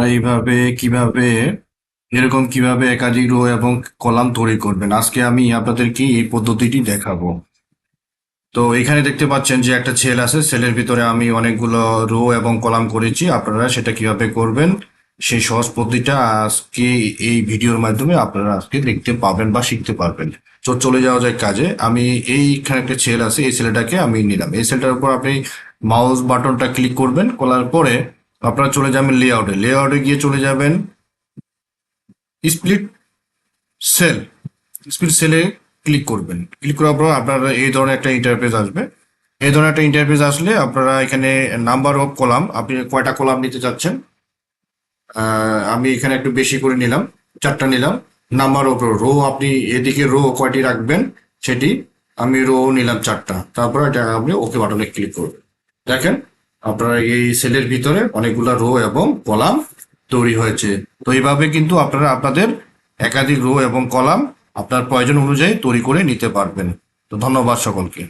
এইভাবে কিভাবে কিভাবে একাধিক রো এবং কলাম তৈরি করবেন, আজকে আমি আপনাদেরকে এই পদ্ধতিটি দেখাবো। তো এখানে দেখতে পাচ্ছেন যে একটা সেল আছে, সেলের ভিতরে আমি অনেকগুলো রো এবং কলাম করেছি। আপনারা সেটা কিভাবে করবেন সেই সহজ পদ্ধতিটা আজকে এই ভিডিওর মাধ্যমে আপনারা আজকে দেখতে পাবেন বা শিখতে পারবেন। তো চলে যাওয়া যায় কাজে। আমি এইখানে একটা সেল আছে, এই সেলটাকে আমি নিলাম। এই সেলটার উপর আপনি মাউস বাটনটা ক্লিক করবেন, করার পরে আপনারা চলে যাবেন লেআউটে। লেআউটে গিয়ে চলে যাবেন স্প্লিট সেল। স্প্লিট সেলে ক্লিক করবেন। ক্লিক করার পর আপনারা এই ধরনের একটা ইন্টারফেস আসবে। এই ধরনের একটা ইন্টারফেস আসলে আপনারা এখানে নাম্বার অফ কলাম, আপনি কয়টা কলাম নিতে চাচ্ছেন। আমি এখানে একটু বেশি করে নিলাম, 4টা নিলাম। নাম্বার অফ রো, আপনি এদিকে রো কয়টি রাখবেন সেটি। আমি রো নিলাম 4টা। তারপর এটা আপনি ওকে বাটনে ক্লিক করবেন। দেখেন আপনারা এই সেলের ভিতরে অনেকগুলা রো এবং কলাম তৈরি হয়েছে। তো এইভাবে কিন্তু আপনারা আপনাদের একাধিক রো এবং কলাম আপনার প্রয়োজন অনুযায়ী তৈরি করে নিতে পারবেন। তো ধন্যবাদ সকলকে।